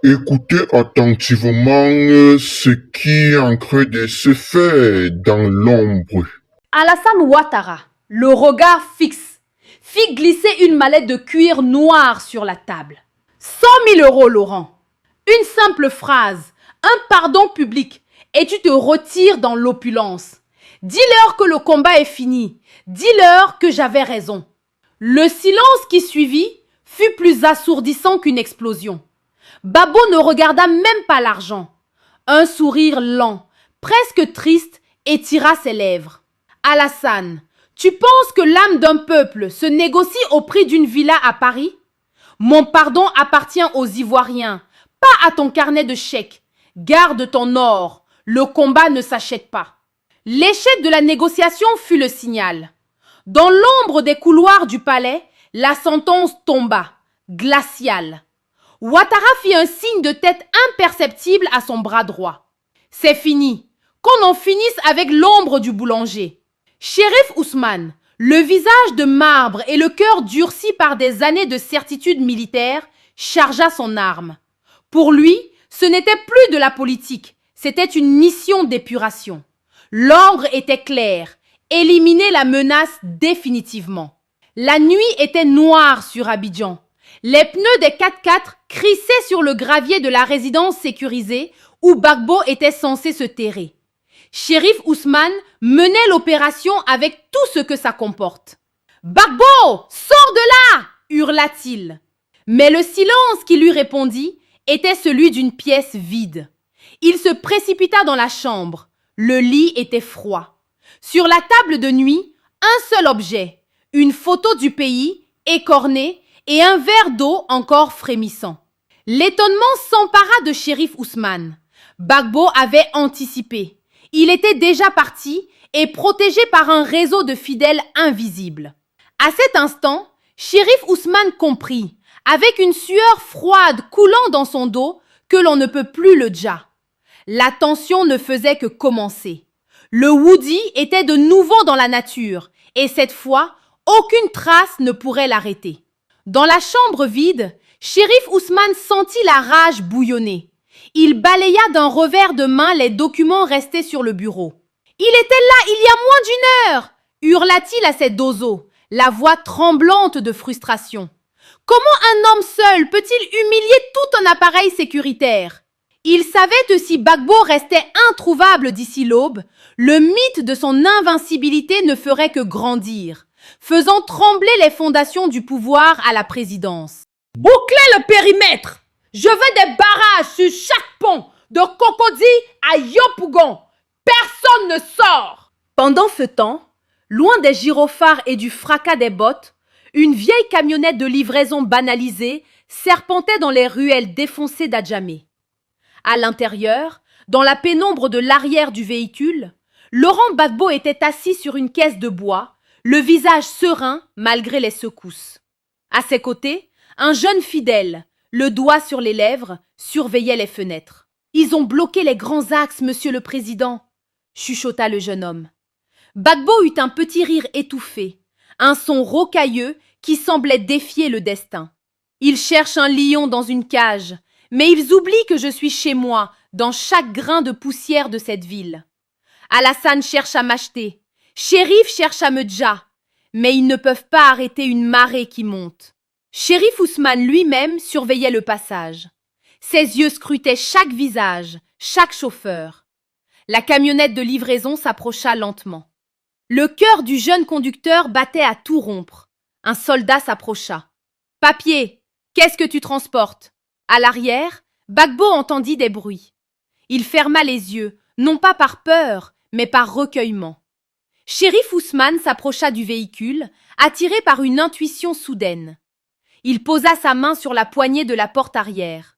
Écoutez attentivement ce qui est en train de se faire dans l'ombre. Alassane Ouattara, le regard fixe, fit glisser une mallette de cuir noir sur la table. 100 000 euros, Laurent. Une simple phrase, un pardon public, et tu te retires dans l'opulence. Dis-leur que le combat est fini. Dis-leur que j'avais raison. Le silence qui suivit fut plus assourdissant qu'une explosion. Babo ne regarda même pas l'argent. Un sourire lent, presque triste, étira ses lèvres. Alassane, tu penses que l'âme d'un peuple se négocie au prix d'une villa à Paris? Mon pardon appartient aux Ivoiriens, pas à ton carnet de chèques. Garde ton or, le combat ne s'achète pas. L'échec de la négociation fut le signal. Dans l'ombre des couloirs du palais, la sentence tomba, glaciale. Ouattara fit un signe de tête imperceptible à son bras droit. C'est fini, qu'on en finisse avec l'ombre du boulanger. Chérif Ousmane, le visage de marbre et le cœur durci par des années de certitude militaire, chargea son arme. Pour lui, ce n'était plus de la politique, c'était une mission d'épuration. L'ordre était clair, éliminer la menace définitivement. La nuit était noire sur Abidjan. Les pneus des 4x4 crissaient sur le gravier de la résidence sécurisée où Gbagbo était censé se terrer. Chérif Ousmane menait l'opération avec tout ce que ça comporte. « Gbagbo, sors de là !» hurla-t-il. Mais le silence qui lui répondit était celui d'une pièce vide. Il se précipita dans la chambre. Le lit était froid. Sur la table de nuit, un seul objet, une photo du pays, écornée, et un verre d'eau encore frémissant. L'étonnement s'empara de Chérif Ousmane. Gbagbo avait anticipé. Il était déjà parti et protégé par un réseau de fidèles invisibles. À cet instant, Chérif Ousmane comprit, avec une sueur froide coulant dans son dos, que l'on ne peut plus le dja. La tension ne faisait que commencer. Le Woody était de nouveau dans la nature et cette fois, aucune trace ne pourrait l'arrêter. Dans la chambre vide, Chérif Ousmane sentit la rage bouillonner. Il balaya d'un revers de main les documents restés sur le bureau. « Il était là il y a moins d'une heure !» hurla-t-il à ses dozos, la voix tremblante de frustration. « Comment un homme seul peut-il humilier tout un appareil sécuritaire ?» Il savait que si Gbagbo restait introuvable d'ici l'aube, le mythe de son invincibilité ne ferait que grandir, faisant trembler les fondations du pouvoir à la présidence. « Bouclez le périmètre! Je veux des barrages sur chaque pont, de Cocody à Yopougon. Personne ne sort! » Pendant ce temps, loin des gyrophares et du fracas des bottes, une vieille camionnette de livraison banalisée serpentait dans les ruelles défoncées d'Adjamé. À l'intérieur, dans la pénombre de l'arrière du véhicule, Laurent Gbagbo était assis sur une caisse de bois, le visage serein malgré les secousses. À ses côtés, un jeune fidèle, le doigt sur les lèvres, surveillait les fenêtres. « Ils ont bloqué les grands axes, monsieur le président !» chuchota le jeune homme. Gbagbo eut un petit rire étouffé, un son rocailleux qui semblait défier le destin. « Ils cherchent un lion dans une cage, mais ils oublient que je suis chez moi, dans chaque grain de poussière de cette ville. Alassane cherche à m'acheter, Chérif cherche à me dja, mais ils ne peuvent pas arrêter une marée qui monte. » Chérif Ousmane lui-même surveillait le passage. Ses yeux scrutaient chaque visage, chaque chauffeur. La camionnette de livraison s'approcha lentement. Le cœur du jeune conducteur battait à tout rompre. Un soldat s'approcha. « Papier, qu'est-ce que tu transportes ?» À l'arrière, Gbagbo entendit des bruits. Il ferma les yeux, non pas par peur, mais par recueillement. Chérif Ousmane s'approcha du véhicule, attiré par une intuition soudaine. Il posa sa main sur la poignée de la porte arrière.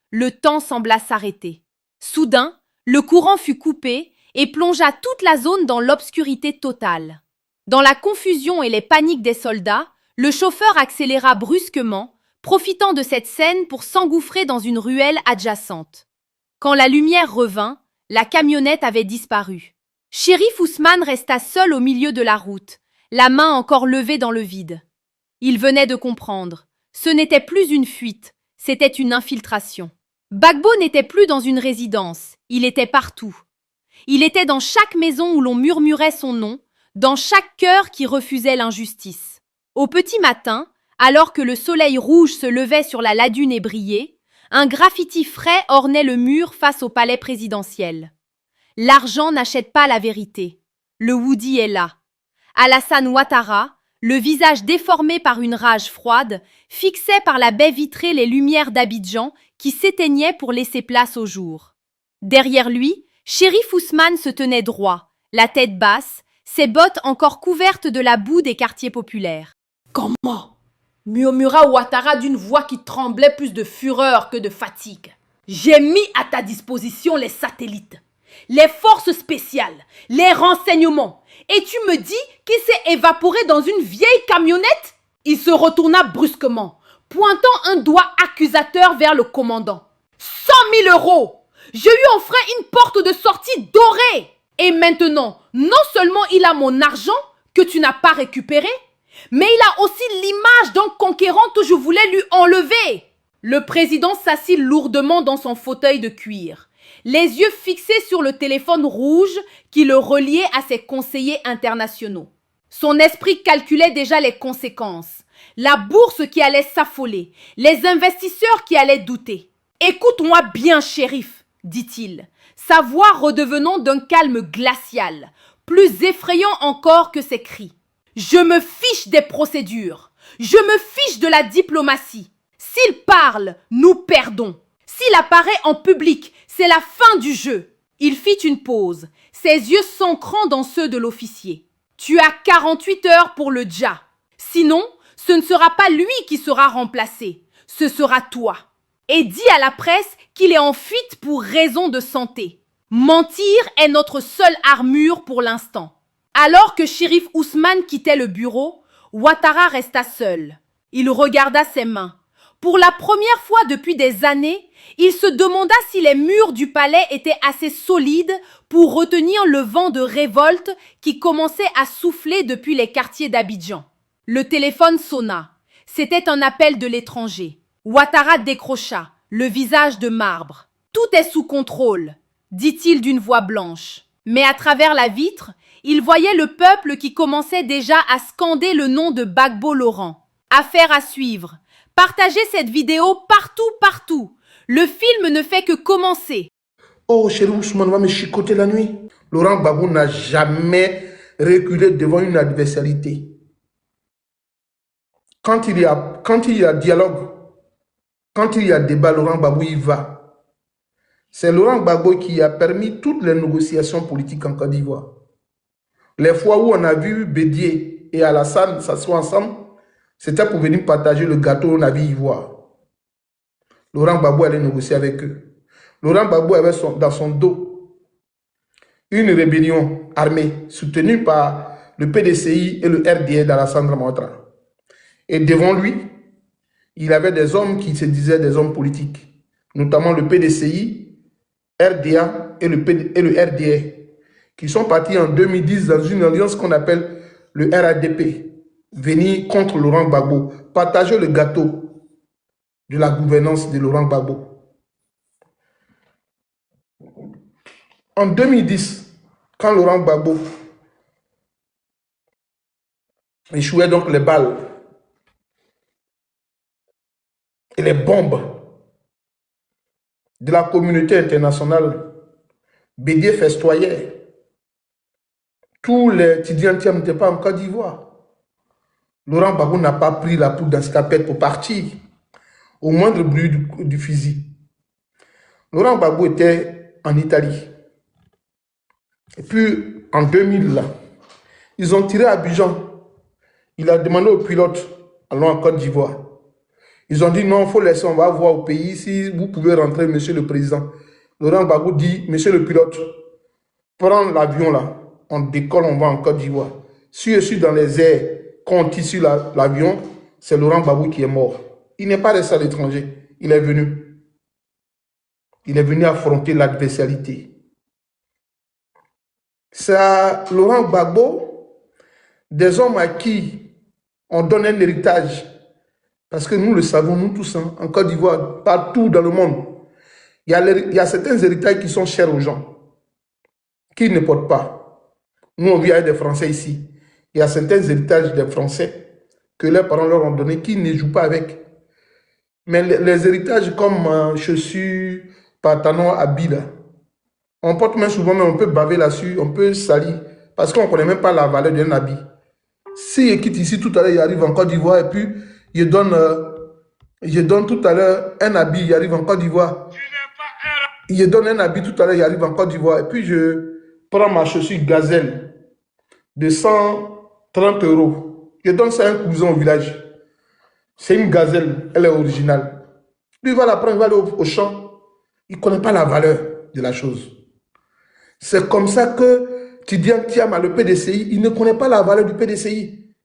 Le temps sembla s'arrêter. Soudain, le courant fut coupé et plongea toute la zone dans l'obscurité totale. Dans la confusion et les paniques des soldats, le chauffeur accéléra brusquement, profitant de cette scène pour s'engouffrer dans une ruelle adjacente. Quand la lumière revint, la camionnette avait disparu. Chérif Ousmane resta seul au milieu de la route, la main encore levée dans le vide. Il venait de comprendre. Ce n'était plus une fuite, c'était une infiltration. Gbagbo n'était plus dans une résidence, il était partout. Il était dans chaque maison où l'on murmurait son nom, dans chaque cœur qui refusait l'injustice. Au petit matin, alors que le soleil rouge se levait sur la lagune et brillait, un graffiti frais ornait le mur face au palais présidentiel. L'argent n'achète pas la vérité. Le Woody est là. Alassane Ouattara, le visage déformé par une rage froide, fixait par la baie vitrée les lumières d'Abidjan qui s'éteignaient pour laisser place au jour. Derrière lui, Chérif Ousmane se tenait droit, la tête basse, ses bottes encore couvertes de la boue des quartiers populaires. « Comment ?» murmura Ouattara d'une voix qui tremblait plus de fureur que de fatigue. « J'ai mis à ta disposition les satellites, les forces spéciales, les renseignements. Et tu me dis qu'il s'est évaporé dans une vieille camionnette ?» Il se retourna brusquement, pointant un doigt accusateur vers le commandant. « 100 000 euros! Je lui en ferai une porte de sortie dorée! Et maintenant, non seulement il a mon argent que tu n'as pas récupéré, mais il a aussi l'image d'un conquérant que je voulais lui enlever. » Le président s'assit lourdement dans son fauteuil de cuir, les yeux fixés sur le téléphone rouge qui le reliait à ses conseillers internationaux. Son esprit calculait déjà les conséquences, la bourse qui allait s'affoler, les investisseurs qui allaient douter. « Écoute-moi bien, shérif, » dit-il, sa voix redevenant d'un calme glacial, plus effrayant encore que ses cris. « Je me fiche des procédures, je me fiche de la diplomatie. S'il parle, nous perdons. S'il apparaît en public, c'est la fin du jeu. » Il fit une pause, ses yeux s'ancrant dans ceux de l'officier. « Tu as 48 heures pour le dja. Sinon, ce ne sera pas lui qui sera remplacé, ce sera toi. Et dis à la presse qu'il est en fuite pour raison de santé. Mentir est notre seule armure pour l'instant. » Alors que Chérif Ousmane quittait le bureau, Ouattara resta seul. Il regarda ses mains. Pour la première fois depuis des années, il se demanda si les murs du palais étaient assez solides pour retenir le vent de révolte qui commençait à souffler depuis les quartiers d'Abidjan. Le téléphone sonna. C'était un appel de l'étranger. Ouattara décrocha, le visage de marbre. « Tout est sous contrôle », dit-il d'une voix blanche. Mais à travers la vitre, il voyait le peuple qui commençait déjà à scander le nom de Gbagbo Laurent. Affaire à suivre. Partagez cette vidéo partout. Le film ne fait que commencer. Oh, Chérif Ousmane va me chicoter la nuit. Laurent Gbagbo n'a jamais reculé devant une adversité. Quand il y a dialogue, quand il y a débat, Laurent Gbagbo y va. C'est Laurent Gbagbo qui a permis toutes les négociations politiques en Côte d'Ivoire. Les fois où on a vu Bédié et Alassane s'asseoir ensemble, c'était pour venir partager le gâteau au navire ivoire. Laurent Gbagbo allait négocier avec eux. Laurent Gbagbo avait dans son dos une rébellion armée soutenue par le PDCI et le RDA d'Alassane Ouattara. Et devant lui, il avait des hommes qui se disaient des hommes politiques, notamment le PDCI, RDA et le RDA, qui sont partis en 2010 dans une alliance qu'on appelle le RADP, venir contre Laurent Gbagbo, partager le gâteau de la gouvernance de Laurent Gbagbo. En 2010, quand Laurent Gbagbo échouait donc les balles et les bombes de la communauté internationale, Bédié festoyait. Tous les étudiants n'étaient pas en Côte d'Ivoire. Laurent Gbagbo n'a pas pris la poudre d'escapette pour partir au moindre bruit du fusil. Laurent Gbagbo était en Italie. Et puis, en 2000, là, ils ont tiré à Abidjan. Il a demandé au pilote, allons en Côte d'Ivoire. Ils ont dit non, il faut laisser, on va voir au pays si vous pouvez rentrer, monsieur le président. Laurent Gbagbo dit, monsieur le pilote, prends l'avion là, on décolle, on va en Côte d'Ivoire. Si je suis dans les airs, quand on tire sur l'avion, c'est Laurent Gbagbo qui est mort. Il n'est pas resté à l'étranger, il est venu. Il est venu affronter l'adversité. C'est à Laurent Gbagbo, des hommes à qui on donne un héritage. Parce que nous le savons, nous tous, hein, en Côte d'Ivoire, partout dans le monde, Il y a certains héritages qui sont chers aux gens, qui ne portent pas. Nous, on vit avec des Français ici. Il y a certains héritages des Français que leurs parents leur ont donné qui ne jouent pas avec. Mais les héritages comme chaussures, pantalons, habits, là, on porte même souvent, mais on peut baver là-dessus, on peut salir, parce qu'on ne connaît même pas la valeur d'un habit. Si il quitte ici, tout à l'heure, il arrive en Côte d'Ivoire, et puis je donne tout à l'heure un habit, il arrive en Côte d'Ivoire. Il donne un habit tout à l'heure, il arrive en Côte d'Ivoire, et puis je prends ma chaussure gazelle de 130 €. Je donne ça à un cousin au village. C'est une gazelle, elle est originale. Lui, il va la prendre, il va aller au champ. Il ne connaît pas la valeur de la chose. C'est comme ça que Tidiane Thiam a le PDCI, il ne connaît pas la valeur du PDCI.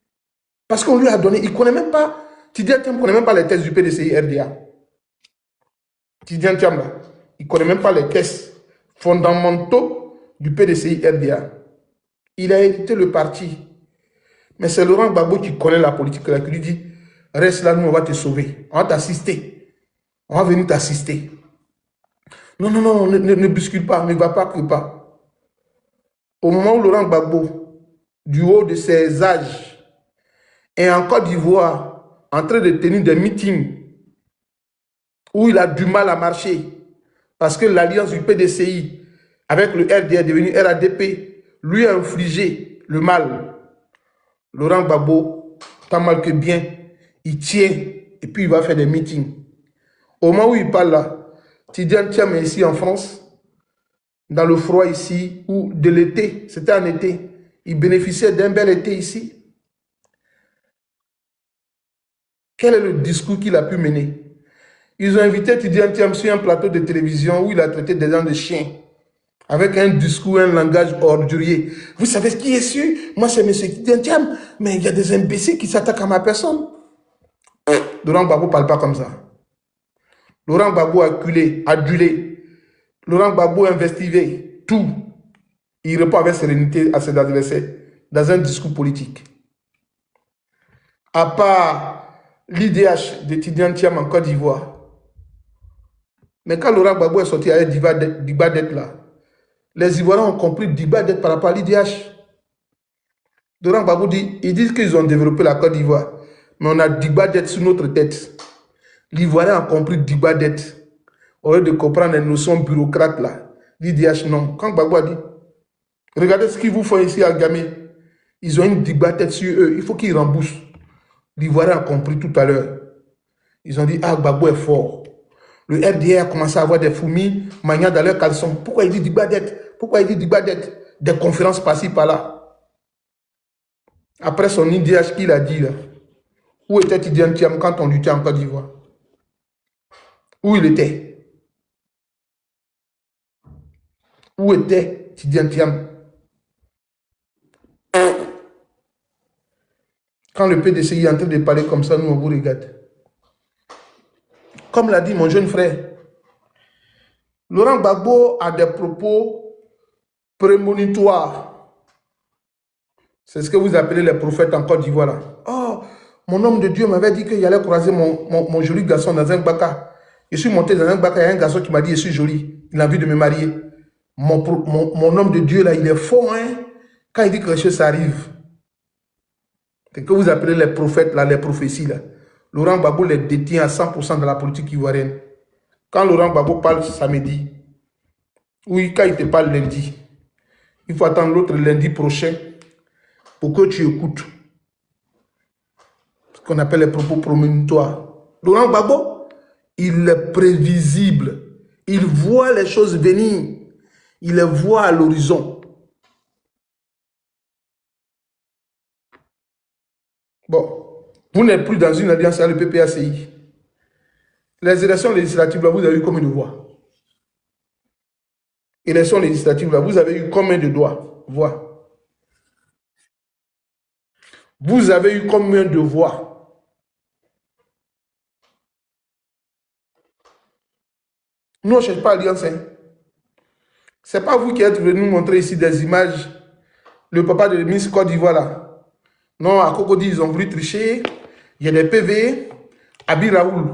Parce qu'on lui a donné, il ne connaît même pas, Tidiane Thiam ne connaît même pas les tests du PDCI RDA. Tidiane Thiam, là, il ne connaît même pas les tests fondamentaux du PDCI RDA. Il a hérité le parti. Mais c'est Laurent Gbagbo qui connaît la politique, là, qui lui dit, reste là, nous, on va te sauver. On va t'assister. On va venir t'assister. Non, non, non, ne bouscule pas, ne va pas, pas. Au moment où Laurent Gbagbo, du haut de ses âges, est en Côte d'Ivoire, en train de tenir des meetings, où il a du mal à marcher, parce que l'alliance du PDCI avec le RDA est devenue RADP, lui a infligé le mal. Laurent Gbagbo, tant mal que bien, il tient, et puis il va faire des meetings. Au moment où il parle là, Tidiane Thiam est ici en France, dans le froid ici, ou de l'été, c'était en été, il bénéficiait d'un bel été ici. Quel est le discours qu'il a pu mener? Ils ont invité Tidiane Thiam sur un plateau de télévision où il a traité des gens de chiens, avec un discours, un langage ordurier. Vous savez ce qui est sûr? Moi, c'est M. Tidiane Thiam, mais il y a des imbéciles qui s'attaquent à ma personne. Laurent Gbagbo ne parle pas comme ça. Laurent Gbagbo a adulé. Laurent Gbagbo a investigué tout. Il répond avec sérénité à ses adversaires dans un discours politique. À part l'IDH de Tidiane Thiam en Côte d'Ivoire. Mais quand Laurent Gbagbo est sorti avec Digbadet là, les Ivoiriens ont compris Digbadet par rapport à l'IDH. Laurent Gbagbo dit, ils disent qu'ils ont développé la Côte d'Ivoire, mais on a Digbadet sur notre tête. L'Ivoirien a compris Digbadet. Au lieu de comprendre les notions bureaucrates là, l'IDH non. Quand Gbagbo a dit, regardez ce qu'ils vous font ici à Gamé, ils ont une Digbadet sur eux, il faut qu'ils remboursent. L'Ivoirien a compris tout à l'heure. Ils ont dit, ah, Gbagbo est fort. Le RDA a commencé à avoir des fourmis maniant dans leurs caleçons. Pourquoi il dit Digbadet? Pourquoi il dit Digbadet? Des conférences par-ci, par-là. Après son IDH qu'il a dit là, où était Tidiane Thiam quand on luttait en Côte d'Ivoire? Où il était? Où était Tidiane Thiam? Quand le PDCI est en train de parler comme ça, nous on vous regarde. Comme l'a dit mon jeune frère, Laurent Gbagbo a des propos prémonitoires. C'est ce que vous appelez les prophètes en Côte d'Ivoire. Oh, mon homme de Dieu m'avait dit qu'il allait croiser mon joli garçon dans un baka. Je suis monté dans un baka, il y a un garçon qui m'a dit, je suis joli, il a envie de me marier. Mon homme de Dieu, là, il est fort, hein? Quand il dit que quelque chose arrive. C'est que vous appelez les prophètes, là, les prophéties, là. Laurent Gbagbo les détient à 100% dans la politique ivoirienne. Quand Laurent Gbagbo parle samedi, oui, quand il te parle lundi, il faut attendre l'autre lundi prochain pour que tu écoutes ce qu'on appelle les propos prémonitoires. Laurent Gbagbo, il est prévisible. Il voit les choses venir. Il les voit à l'horizon. Bon. Vous n'êtes plus dans une alliance avec le PPACI. Les élections législatives, là, vous avez eu combien de voix? Élections législatives, là, vous avez eu combien de voix? Vous avez eu combien de voix? Nous, on ne cherche pas alliance. Hein. Ce n'est pas vous qui êtes venu nous montrer ici des images. Le papa de Miss Côte d'Ivoire, là. Non, à Cocody, ils ont voulu tricher. Il y a des PV. Abi Raoul.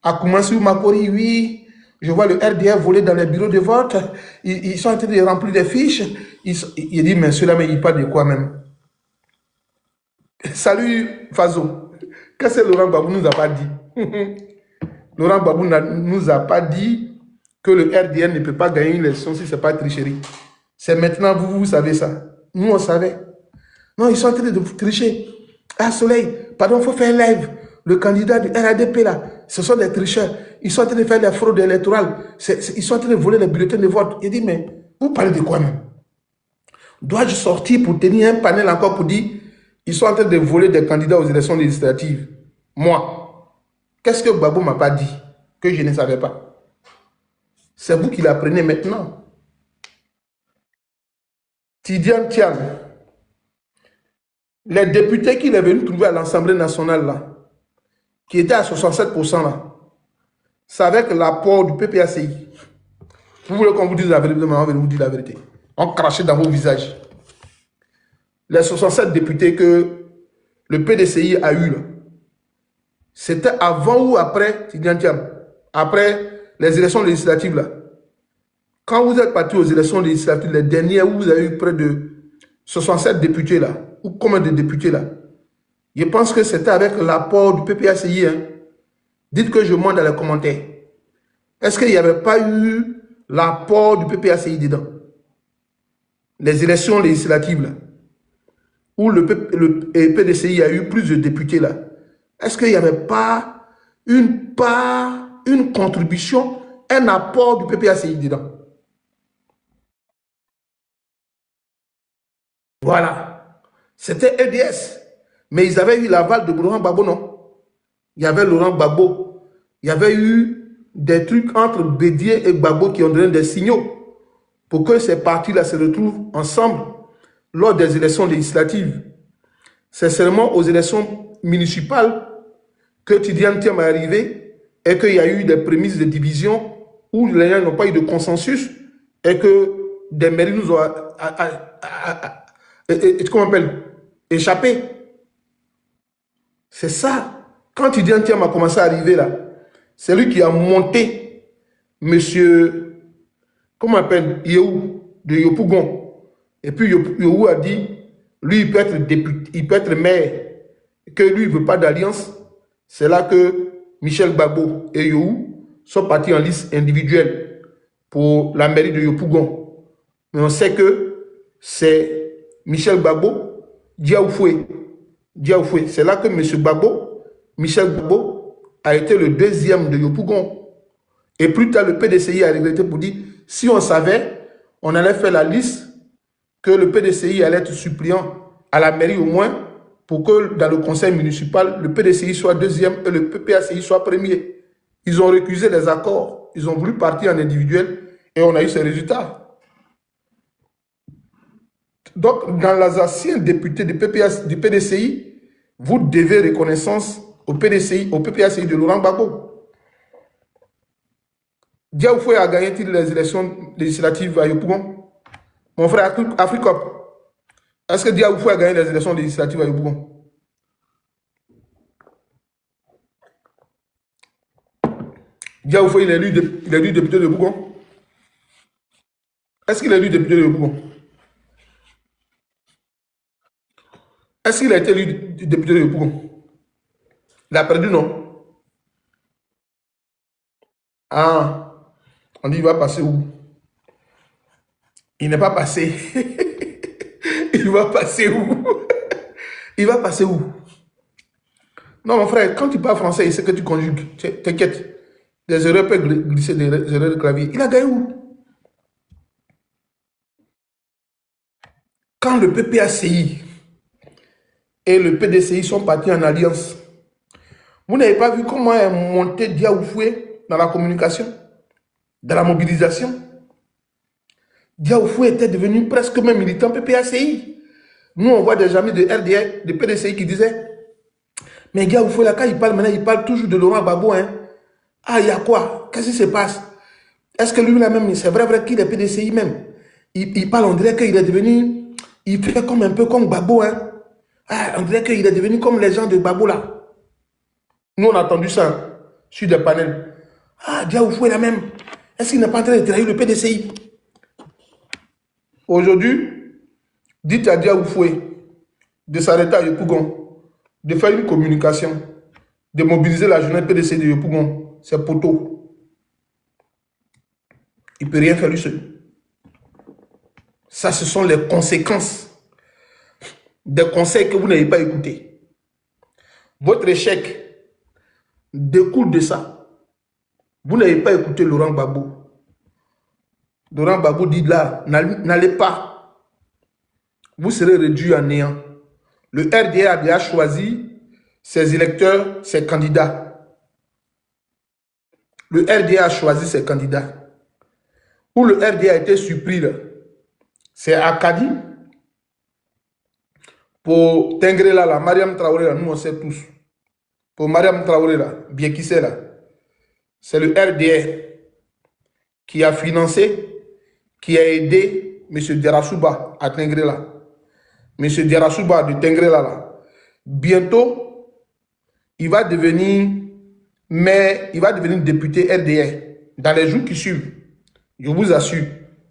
À Koumassou Makori, oui. Je vois le RDR voler dans les bureaux de vote. Ils sont en train de remplir des fiches. Il dit, mais ceux-là, mais ils parlent de quoi même? Salut, Fazo. Qu'est-ce que Laurent Gbagbo nous a pas dit? Laurent Gbagbo nous a pas dit que le RDR ne peut pas gagner une élection si ce n'est pas tricherie. C'est maintenant, vous savez ça. Nous, on savait. Non, ils sont en train de tricher. Ah, Soleil, pardon, il faut faire live. Le candidat du RADP, là, ce sont des tricheurs. Ils sont en train de faire des fraudes électorales. Ils sont en train de voler les bulletins de vote. Il dit, mais vous parlez de quoi même? Dois-je sortir pour tenir un panel encore pour dire, ils sont en train de voler des candidats aux élections législatives? Moi, qu'est-ce que Gbagbo ne m'a pas dit que je ne savais pas? C'est vous qui l'apprenez maintenant. Tidiane Tian, les députés qu'il est venu trouver à l'Assemblée nationale, là, qui étaient à 67%, là, c'est avec l'apport du PPACI. Vous voulez qu'on vous dise la vérité, mais on va vous dire la vérité. On crachait dans vos visages. Les 67 députés que le PDCI a eu, c'était avant ou après Tidiane Tiam, après les élections législatives, là. Quand vous êtes parti aux élections législatives, les dernières, où vous avez eu près de 67 députés, là, ou combien de députés, là? Je pense que c'était avec l'apport du PPACI. Hein. Dites que je monte dans les commentaires. Est-ce qu'il n'y avait pas eu l'apport du PPACI dedans? Les élections législatives, là, où le PDCI a eu plus de députés, là. Est-ce qu'il n'y avait pas une part, une contribution, un apport du PPACI dedans? Voilà. C'était EDS. Mais ils avaient eu l'aval de Laurent Gbagbo, non? Il y avait Laurent Gbagbo. Il y avait eu des trucs entre Bédier et Gbagbo qui ont donné des signaux pour que ces partis-là se retrouvent ensemble lors des élections législatives. C'est seulement aux élections municipales que Tidiane Tiam est arrivé et qu'il y a eu des prémices de division où les gens n'ont pas eu de consensus et que des mairies nous ont comment on appelle, échappé. C'est ça. Quand Tidiane Tiam a commencé à arriver là, c'est lui qui a monté monsieur, comment on appelle, Yehou, de Yopougon. Et puis Yehou a dit, lui il peut être député, il peut être maire, que lui il ne veut pas d'alliance. C'est là que Michel Gbagbo et Yehou sont partis en liste individuelle pour la mairie de Yopougon. Mais on sait que c'est Michel Gbagbo, Diaoufoué. C'est là que M. Gbagbo, Michel Gbagbo, a été le deuxième de Yopougon. Et plus tard, le PDCI a regretté pour dire, si on savait, on allait faire la liste, que le PDCI allait être suppliant à la mairie au moins, pour que dans le conseil municipal, le PDCI soit deuxième et le PPACI soit premier. Ils ont récusé les accords, ils ont voulu partir en individuel et on a eu ces résultats. Donc, dans les anciens députés du PDCI, vous devez reconnaissance au PDCI, au PPACI de Laurent Gbagbo. Diaoufoué a gagné les élections législatives à Yopougon. Mon frère Africop, est-ce que Diaoufoué a gagné les élections législatives à Yopougon? Diaoufoué, il est élu député de Yopougon. Est-ce qu'il est élu député de Yopougon? Est-ce qu'il a été élu député de Yopougon? Il a perdu, non? Ah, on dit il va passer où? Il n'est pas passé. Il va passer où? Il va passer où? Non, mon frère, quand tu parles français, il sait que tu conjugues. T'inquiète. Des erreurs peuvent glisser, des erreurs de clavier. Il a gagné où? Quand le PPACI et le PDCI sont partis en alliance, vous n'avez pas vu comment est monté Diaoufoué dans la communication, dans la mobilisation? Diaoufoué était devenu presque même militant PPACI. Nous, on voit des amis de RDR, de PDCI qui disaient, mais Diaoufoué, là, quand il parle maintenant, il parle toujours de Laurent Gbagbo. Hein. Ah, il y a quoi? Qu'est-ce qui se passe? Est-ce que lui, là même, c'est vrai qu'il est PDCI même? Il parle, on dirait qu'il est devenu, il fait comme un peu comme Gbagbo. Hein. Ah, on dirait qu'il est devenu comme les gens de Gbagbo, là. Nous, on a entendu ça sur des panels. Ah, Diaoufoué, là même, Est-ce qu'il n'est pas en train de trahir le PDCI? Aujourd'hui, dites à Dia Oufoué de s'arrêter à Yopougon, de faire une communication, de mobiliser la journée PDCI de Yopougon, c'est poteau. Il ne peut rien faire lui seul. Ça, ce sont les conséquences des conseils que vous n'avez pas écoutés. Votre échec découle de ça. Vous n'avez pas écouté Laurent Gbagbo. Laurent Gbagbo dit là, n'allez pas. Vous serez réduit à néant. Le RDA a déjà choisi ses électeurs, ses candidats. Le RDA a choisi ses candidats. Où le RDA a été surpris, c'est à Kadi. Pour Tengrela, là, Mariam Traoré, là, nous on sait tous. Pour Mariam Traoré, là, bien qui c'est là, c'est le RDA qui a financé, qui a aidé M. Diarasouba à Tengrela. M. Diarasouba de Tengrela, là, bientôt, il va devenir maire, il va devenir député RDA dans les jours qui suivent. Je vous assure,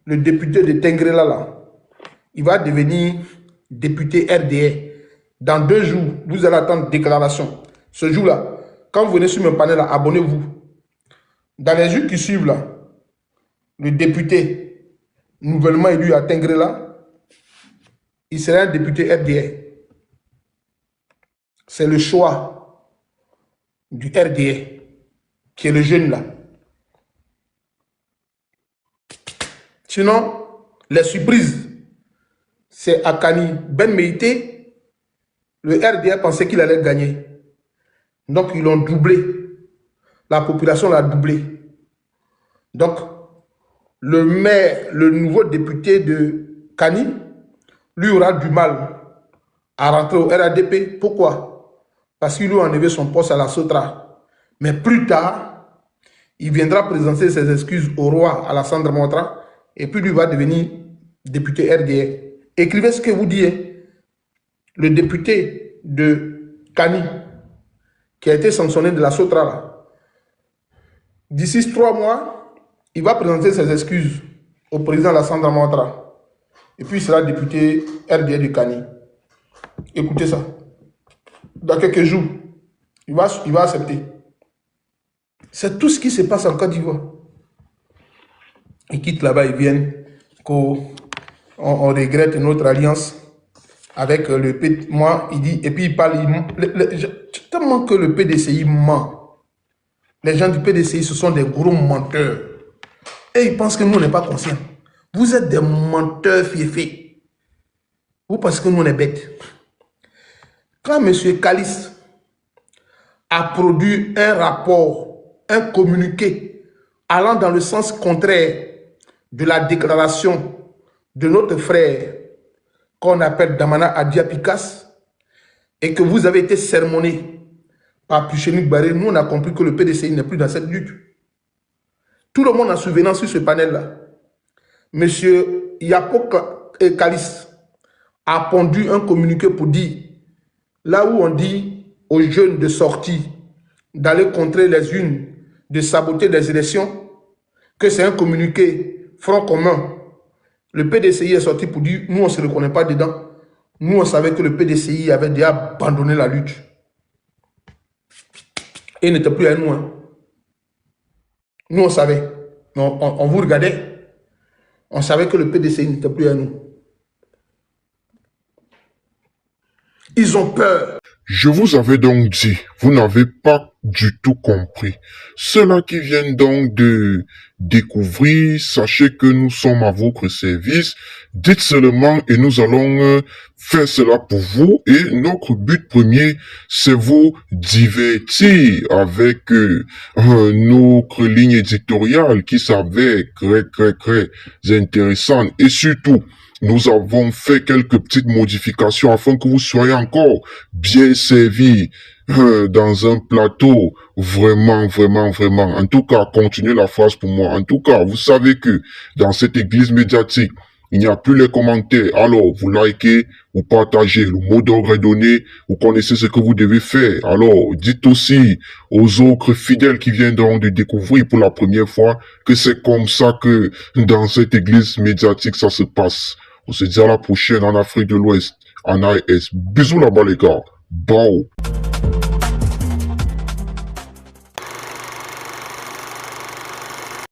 le député de Tengrela, là, il va devenir député RDA. Dans 2 jours, vous allez attendre déclaration. Ce jour-là, quand vous venez sur mon panel, abonnez-vous. Dans les jours qui suivent, là, le député nouvellement élu à Tengrela, il sera un député RDA. C'est le choix du RDA, qui est le jeune là. Sinon, les surprises, c'est Akani Ben Meïté. Le RDA pensait qu'il allait gagner. Donc, ils l'ont doublé. La population l'a doublé. Donc, le maire, le nouveau député de Kani, lui aura du mal à rentrer au RADP. Pourquoi? Parce qu'il lui a enlevé son poste à la Sotra. Mais plus tard, il viendra présenter ses excuses au roi Alassane Ouattara et puis lui va devenir député RDA. Écrivez ce que vous dites. Le député de Kani, qui a été sanctionné de la Sotra, d'ici 3 mois, il va présenter ses excuses au président Alassane Ouattara. Et puis il sera député RDA de Kani. Écoutez ça. Dans quelques jours, il va accepter. C'est tout ce qui se passe en Côte d'Ivoire. Ils quittent là-bas, ils viennent, on regrette notre alliance avec le PDCI. Moi, il dit, et puis il parle, tellement que le PDCI ment. Les gens du PDCI, ce sont des gros menteurs. Et ils pensent que nous, on n'est pas conscients. Vous êtes des menteurs fiefés. Vous pensez que nous, on est bêtes. Quand M. Kalis a produit un rapport, un communiqué allant dans le sens contraire de la déclaration de notre frère qu'on appelle Damana Adia Pikas et que vous avez été sermonné par Puchenik Barré, nous on a compris que le PDCI n'est plus dans cette lutte. Tout le monde a souvenant sur ce panel-là. Monsieur Yapo Kalis a pondu un communiqué pour dire, là où on dit aux jeunes de sortir, d'aller contrer les unes, de saboter les élections, que c'est un communiqué front commun. Le PDCI est sorti pour dire, nous on ne se reconnaît pas dedans. Nous on savait que le PDCI avait déjà abandonné la lutte. Et il n'était plus à nous. Hein. Nous on savait. On vous regardait. On savait que le PDCI n'était plus à nous. Ils ont peur. Je vous avais donc dit, vous n'avez pas du tout compris. Ceux-là qui viennent donc de découvrir, sachez que nous sommes à votre service. Dites seulement et nous allons faire cela pour vous. Et notre but premier, c'est vous divertir avec notre ligne éditoriale qui s'avère très intéressante. Et surtout, nous avons fait quelques petites modifications afin que vous soyez encore bien servis dans un plateau vraiment. En tout cas, continuez la phrase pour moi. En tout cas, vous savez que dans cette église médiatique, Il n'y a plus les commentaires. Alors, vous likez, vous partagez. Le mot d'ordre est donné. Vous connaissez ce que vous devez faire. Alors, dites aussi aux autres fidèles qui viennent donc de découvrir pour la première fois que c'est comme ça que dans cette église médiatique ça se passe. On se dit à la prochaine en Afrique de l'Ouest, en AES. Bisous là-bas les gars. Bao.